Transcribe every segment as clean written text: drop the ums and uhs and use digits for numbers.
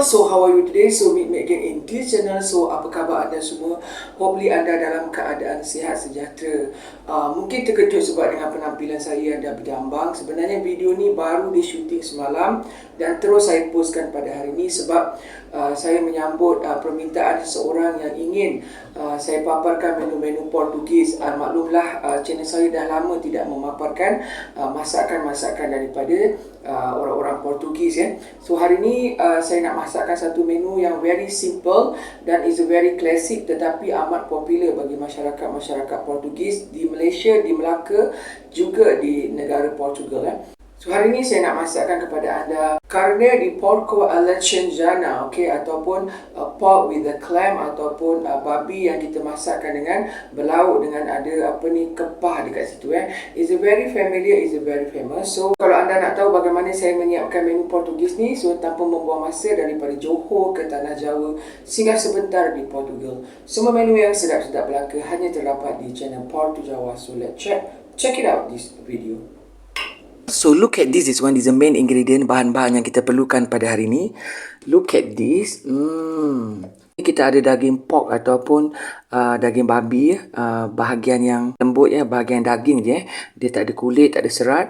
so how are you today? So meet me again in this channel. So apa khabar anda semua? Hopefully anda dalam keadaan sihat sejahtera. Mungkin terkejut sebab dengan penampilan saya anda berjambang. Sebenarnya video ni baru di shooting semalam dan terus saya postkan pada hari ini sebab saya menyambut permintaan seseorang yang ingin saya paparkan menu-menu Portugis. Maklumlah channel saya dah lama tidak memaparkan masakan-masakan daripada orang-orang Portugis ya. So hari ini saya nak masakkan satu menu yang very simple dan is a very classic tetapi amat popular bagi masyarakat Portugis di Malaysia, di Melaka, juga di negara Portugal ya. So hari ini saya nak masakkan kepada anda carne de porco alla cinjana, okay, ataupun pork with a clam, ataupun babi yang kita masakkan dengan berlauk dengan ada kepah dekat situ Is a very familiar, is a very famous. So kalau anda nak tahu bagaimana saya menyiapkan menu Portugis ni, so tanpa membuang masa daripada Johor ke Tanah Jawa, singgah sebentar di Portugal. Semua menu yang sedap-sedap belaka hanya terdapat di channel Portu Jawa. So let's check it out this video. So look at this one is the main ingredient, bahan-bahan yang kita perlukan pada hari ini. Look at this. Kita ada daging pork ataupun daging babi, bahagian yang lembut ya, bahagian daging je. Dia tak ada kulit, tak ada serat.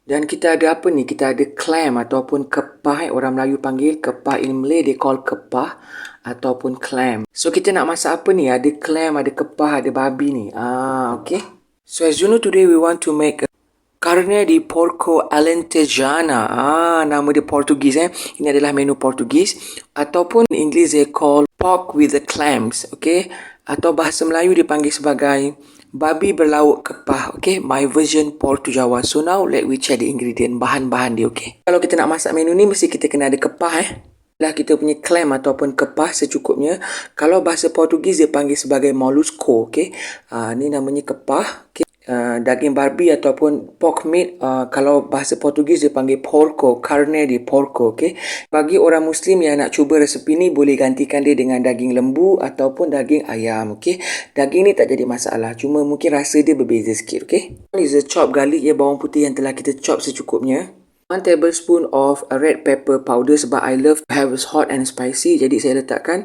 Dan kita ada apa ni? Kita ada clam ataupun kepah. Orang Melayu panggil kepah, in Malay they call kepah ataupun clam. So kita nak masak apa ni? Ada clam, ada kepah, ada babi ni. Okay. So as you know, today we want to make carne de porco alentejana. Nama dia Portugis Ini adalah menu Portugis ataupun in English they call pork with the clams, okay? Atau bahasa Melayu dipanggil sebagai babi berlauk kepah, okay? My version Portu Jawa. So now let we check the ingredient, bahan-bahan dia, okay? Kalau kita nak masak menu ni mesti kita kena ada kepah lah kita punya clam ataupun kepah secukupnya. Kalau bahasa Portugis dia panggil sebagai mollusco, okay? Ni namanya kepah, okay? Daging babi ataupun pork meat, kalau bahasa Portugis dia panggil porco, carne de porco, okay? Bagi orang Muslim yang nak cuba resepi ni, boleh gantikan dia dengan daging lembu ataupun daging ayam, okay? Daging ni tak jadi masalah, cuma mungkin rasa dia berbeza sikit, okay? Ini is a chopped garlic ya, bawang putih yang telah kita chop secukupnya. 1 tablespoon of red pepper powder sebab I love to have it hot and spicy. Jadi saya letakkan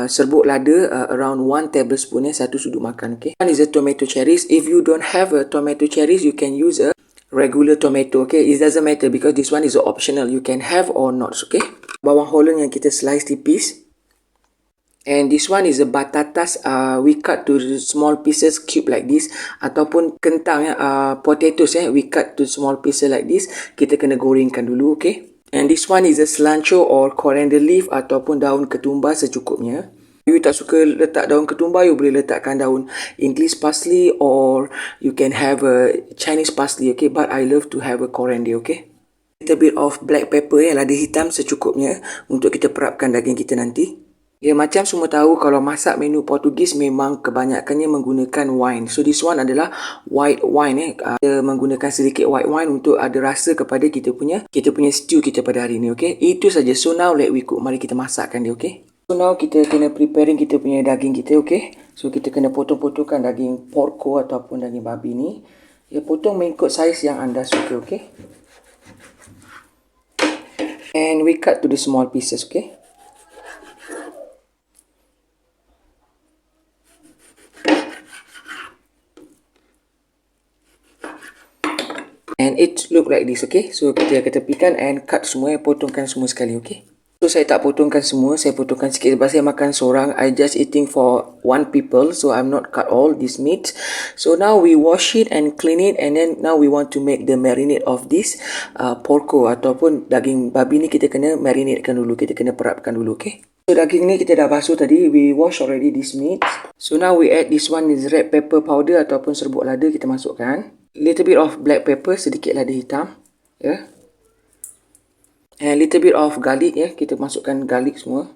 serbuk lada around 1 tablespoon satu sudut makan, okay. One is a tomato cherries. If you don't have a tomato cherries, you can use a regular tomato, okay. It doesn't matter because this one is optional. You can have or not, okay. Bawang holland yang kita slice tipis. And this one is a batatas, we cut to small pieces, cube like this. Ataupun kentang potatoes we cut to small pieces like this. Kita kena gorengkan dulu, okay. And this one is a cilantro or coriander leaf ataupun daun ketumbar secukupnya. You tak suka letak daun ketumbar, you boleh letakkan daun English parsley or you can have a Chinese parsley, okay. But I love to have a coriander, okay. Little bit of black pepper lada hitam secukupnya untuk kita perapkan daging kita nanti. Ya, macam semua tahu kalau masak menu Portugis memang kebanyakannya menggunakan wine. So this one adalah white wine Kita menggunakan sedikit white wine untuk ada rasa kepada kita punya stew kita pada hari ini, okay. Itu saja. So now let we cook. Mari kita masakkan dia, okay. So now kita kena preparing kita punya daging kita, okay. So kita kena potong-potongkan daging porco ataupun daging babi ni. Ya, potong mengikut saiz yang anda suka, okay. And we cut to the small pieces, okay. And it look like this, okay. So kita ketepikan and cut semua, potongkan semua sekali, okay. So saya tak potongkan semua, saya potongkan sikit sebab saya makan seorang. I just eating for 1 people, so I'm not cut all this meat. So now we wash it and clean it, and then now we want to make the marinade of this porco ataupun daging babi ni. Kita kena marinatekan dulu, kita kena perapkan dulu, okay. So daging ni kita dah basuh tadi, we wash already this meat. So now we add this one is red pepper powder ataupun serbuk lada kita masukkan. Little bit of black pepper, sedikit lada hitam, ya. And little bit of garlic, ya. Kita masukkan garlic semua.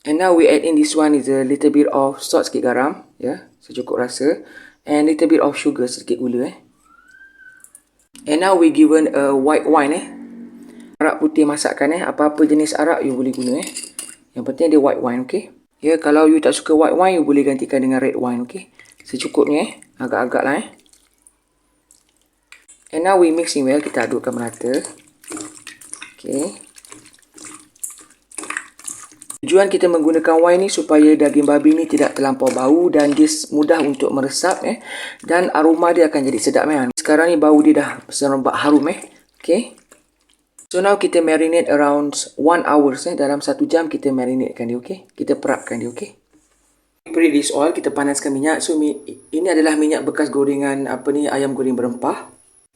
And now we add in this one is a little bit of salt, sikit garam, ya, secukup rasa. And little bit of sugar, sedikit gula, And now we given a white wine, arak putih masakan, apa-apa jenis arak you boleh guna, Yang penting dia white wine, okay. Ya, kalau you tak suka white wine, you boleh gantikan dengan red wine, okay. Secukupnya, agak-agak lah, And now we mixing well, kita adukkan merata. Okay. Tujuan kita menggunakan wine ni supaya daging babi ni tidak terlampau bau dan dia mudah untuk meresap dan aroma dia akan jadi sedap Sekarang ni bau dia dah serempak harum Okay. So now kita marinate around 1 hour dalam 1 jam kita marinatekan dia okay. Kita perapkan dia okay. Preheat this oil, kita panaskan minyak. So ini adalah minyak bekas gorengan ayam goreng berempah.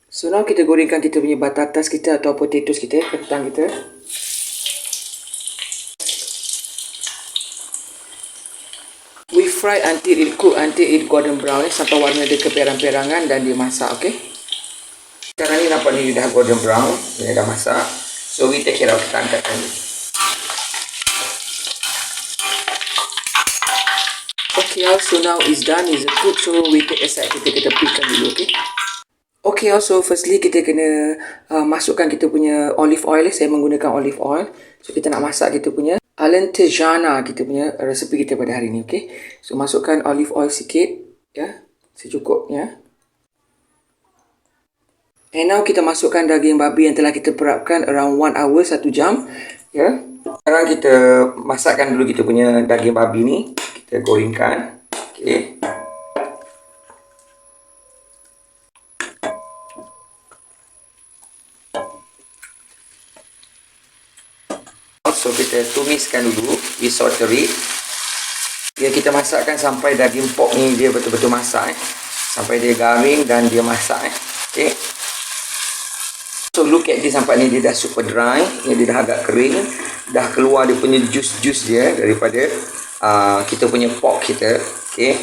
So now kita gorengkan kita punya batatas kita atau potatoes kita, kentang kita. We fry until it cook, until it golden brown sampai warna dia keperang-perangan dan dia masak, okay? Sekarang ni nampak ni dia dah golden brown, dia dah masak. So we take care of, kita angkatkan dia. Okay, so now is done, is cooked. So we take aside, kita tepikan dulu, okay? Okay, so firstly kita kena masukkan kita punya olive oil. Saya menggunakan olive oil. So kita nak masak kita punya Alentejana, kita punya resepi kita pada hari ni, okay? So masukkan olive oil sikit, secukupnya. And now kita masukkan daging babi yang telah kita perapkan around 1 hour, 1 jam, Sekarang kita masakkan dulu kita punya daging babi ni, kita gorengkan, okay? So kita tumiskan dulu, we saute it. Ya, kita masakkan sampai daging pork ni dia betul-betul masak sampai dia garing dan dia masak Okay. So look at this, sampai ni dia dah super dry, dia dah agak kering, dah keluar dia punya juice dia daripada kita punya pork kita. Okay.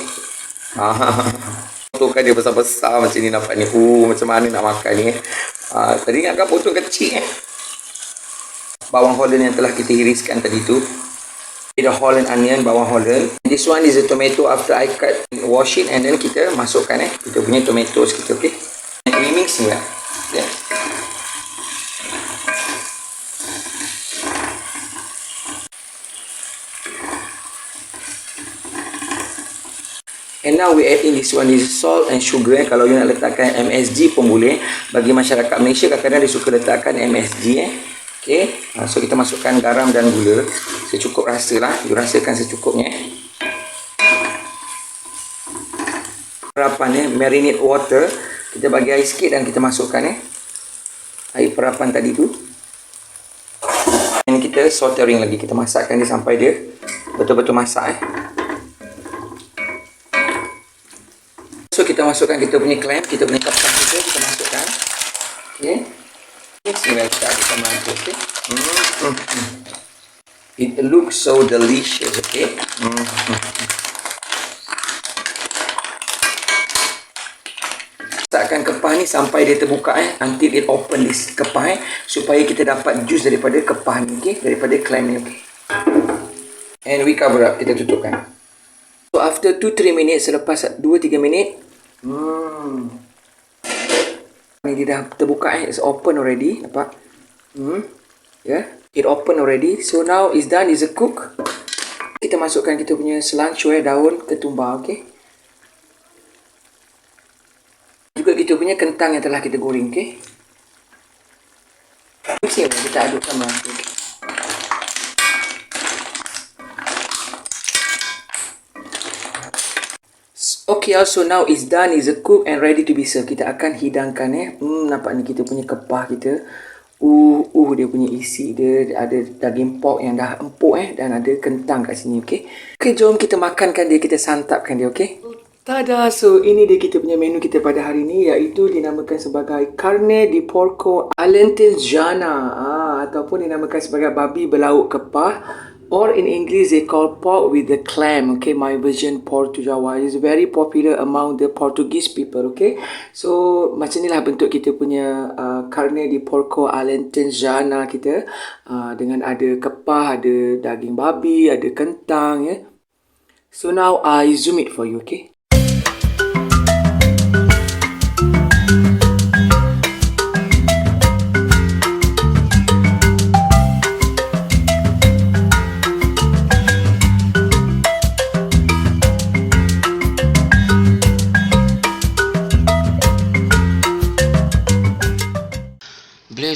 Potongkan dia besar-besar macam ni nampak ni. Macam mana nak makan ni tadi ingatkan potong kecil bawang holland yang telah kita iriskan tadi tu. The holland onion, bawang holland. This one is a tomato after I cut, wash it and then kita masukkan kita punya tomatoes kita, okay? We mix ni lah. Yeah. And now we add in this one is salt and sugar. Kalau you nak letakkan MSG pun boleh. Bagi masyarakat Malaysia kadang-kadang dia suka letakkan MSG Okay. So kita masukkan garam dan gula secukup rasa lah. You rasakan secukupnya. Perapan marinate water. Kita bagi air sikit dan kita masukkan air perapan tadi tu. Dan kita sautering lagi. Kita masakkan dia sampai dia betul-betul masak So kita masukkan kita punya clam, kita punya kepang kita masukkan. Okay. Kita masuk, okay. It looks so delicious, okay. Masakkan kepah ni sampai dia terbuka until it open this kepah supaya kita dapat jus daripada kepah ni, okay, daripada clam ni, okay. And we cover up, kita tutupkan. So after 2-3 minutes, selepas 2-3 minit, ni dia dah terbuka it's open already, nampak? It open already. So now is done, is a cook. Kita masukkan kita punya selancu daun ketumbar, okay? Juga kita punya kentang yang telah kita goreng, okay? Mixing, kita adukkan merata, okay? Okay, so now is done, is a cook and ready to be served. Kita akan hidangkan nampak ni kita punya kepah kita. Dia punya isi dia ada daging pork yang dah empuk dan ada kentang kat sini, okay? Okay, jom kita makankan dia, kita santapkan dia, okay? Tada! So ini dia kita punya menu kita pada hari ni, iaitu dinamakan sebagai carne di porco alentejana ataupun dinamakan sebagai babi berlauk kepah. Or in English they call pork with the clam, okay? My version Portu Jawa is very popular among the Portuguese people, okay? So macam inilah bentuk kita punya carne di porco alentejana kita, dengan ada kepah, ada daging babi, ada kentang, So now I zoom it for you, okay?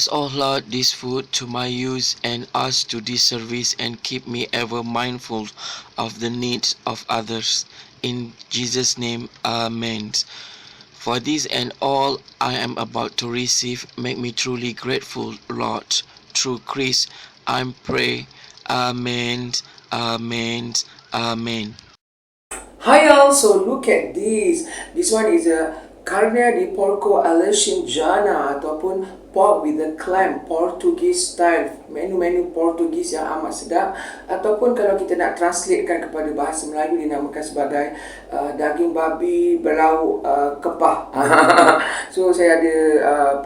Bless, O Lord, this food to my use and us to this service, and keep me ever mindful of the needs of others. In Jesus' name, Amen. For this and all I am about to receive, make me truly grateful, Lord. Through Christ, I pray. Amen. Amen. Amen. Hi all, so look at this. This one is a carne di porco alla Shinjana ataupun pork with a clam, Portuguese style, menu-menu Portugis yang amat sedap, ataupun kalau kita nak translatekan kepada bahasa Melayu dinamakan sebagai daging babi berlauk kepah. So saya ada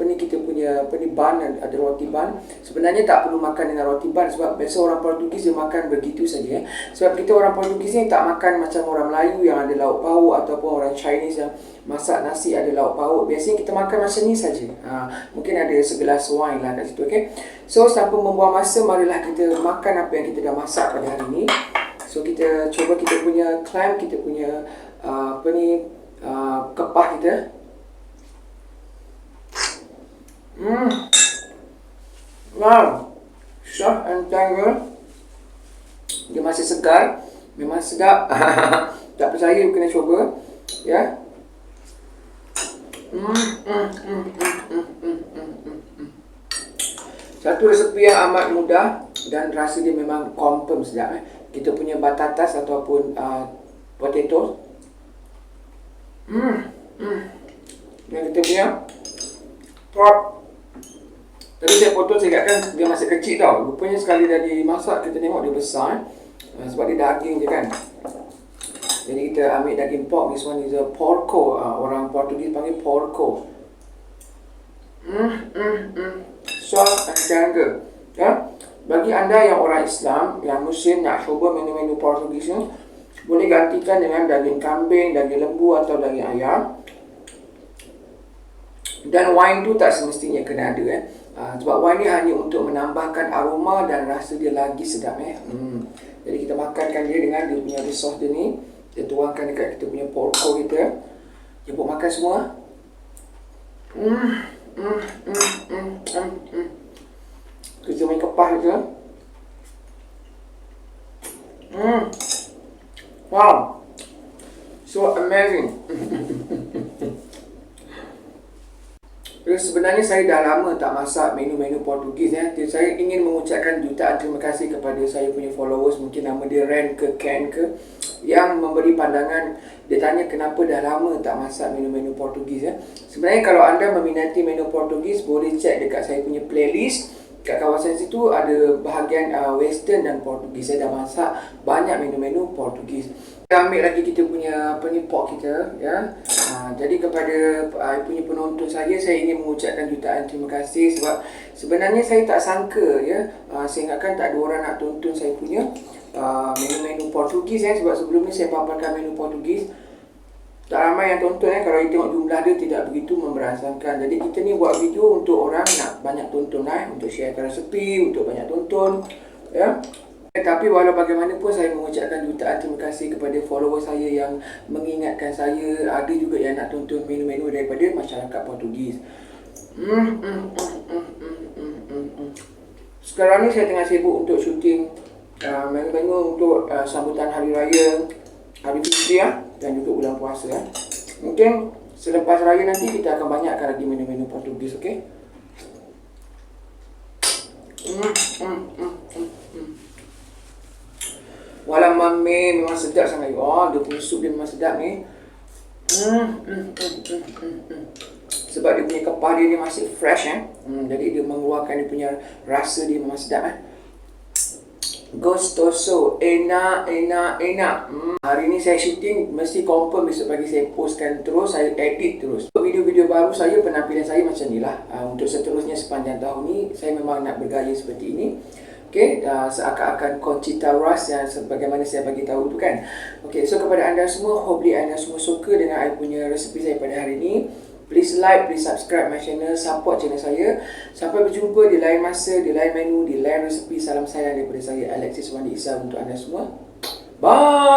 kita punya bun, ada roti bun. Sebenarnya tak perlu makan dengan roti bun sebab biasa orang Portugis dia makan begitu saja. Sebab kita orang Portugis ni tak makan macam orang Melayu yang ada lauk pauk, ataupun orang Chinese yang masak nasi ada lauk pauk. Biasanya kita makan macam ni saja. Mungkin ada segelas wine lah kat situ, okay? So tanpa membuang masa, marilah kita makan apa yang kita dah masak pada hari ni. So kita cuba kita punya clam, kita punya kepah kita. Wow, soft and tender. Dia masih segar, memang sedap. Tak percaya, kena cuba, ya. Satu resepi yang amat mudah dan rasa dia memang confirm sedap. Kita punya batatas ataupun potatoes. Dan kita punya pork. Tadi saya potong, saya ingatkan dia masih kecil tau. Rupanya sekali dah dimasak, kita tengok dia besar. Sebab dia daging je kan. Jadi kita ambil daging pork. This one is a porco. Orang Portugis panggil porco. Soft and tender. Ya? Bagi anda yang orang Islam, yang Muslim nak cuba menu-menu Portugis ni, boleh gantikan dengan daging kambing, daging lembu atau daging ayam. Dan wine tu tak semestinya kena ada. Sebab wine ni hanya untuk menambahkan aroma dan rasa dia lagi sedap. Jadi kita makankan dia dengan dia punya resource dia ni. Kita tuangkan dekat kita punya porco kita. Jemput makan semua. Kita main kepah kita. Wow, so amazing. Sebenarnya saya dah lama tak masak menu-menu Portugis. Saya ingin mengucapkan jutaan terima kasih kepada saya punya followers. Mungkin nama dia Ren ke Ken ke, yang memberi pandangan. Dia tanya kenapa dah lama tak masak menu-menu Portugis. Sebenarnya kalau anda meminati menu Portugis, boleh cek dekat saya punya playlist. Kat kawasan situ ada bahagian Western dan Portugis. Saya dah masak banyak menu-menu Portugis. Kita ambil lagi kita punya pork kita, ya. Jadi kepada punya penonton saya ingin mengucapkan jutaan terima kasih sebab sebenarnya saya tak sangka, ya. Saya ingatkan tak ada orang nak tonton saya punya menu-menu Portugis, sebab sebelum ni saya paparkan menu Portugis. Tak ramai yang tonton, kalau kita tengok jumlah dia tidak begitu memberasakan. Jadi kita ni buat video untuk orang nak banyak tonton, untuk sharekan resepi, untuk banyak tonton, ya. Tapi walau bagaimanapun saya mengucapkan jutaan terima kasih kepada follower saya yang mengingatkan saya. Ada juga yang nak tonton menu-menu daripada masyarakat Portugis. Sekarang ni saya tengah sibuk untuk syuting menu-menu untuk sambutan Hari Raya, Hari Fitri dan juga bulan puasa. Mungkin selepas raya nanti kita akan banyakkan lagi menu-menu Portugis, okey? Walau mami memang sedap sangat. Dia punya sup dia memang sedap ni. Sebab dia punya kepah dia ni masih fresh, jadi dia mengeluarkan dia punya rasa dia memang sedap. Gostoso, enak. Hari ni saya shooting, mesti confirm besok pagi saya postkan terus, saya edit terus. Video-video baru saya, penampilan saya macam ni lah. Untuk seterusnya sepanjang tahun ni, saya memang nak bergaya seperti ini. Okay, seakan-akan Conchita Wurst yang sebagaimana saya bagi tahu tu kan. Okay, so kepada anda semua, hopefully anda semua suka dengan I punya resepi saya pada hari ini. Please like, please subscribe my channel, support channel saya. Sampai berjumpa di lain masa, di lain menu, di lain resepi. Salam sayang daripada saya, Alexis Wandi Isa, untuk anda semua. Bye!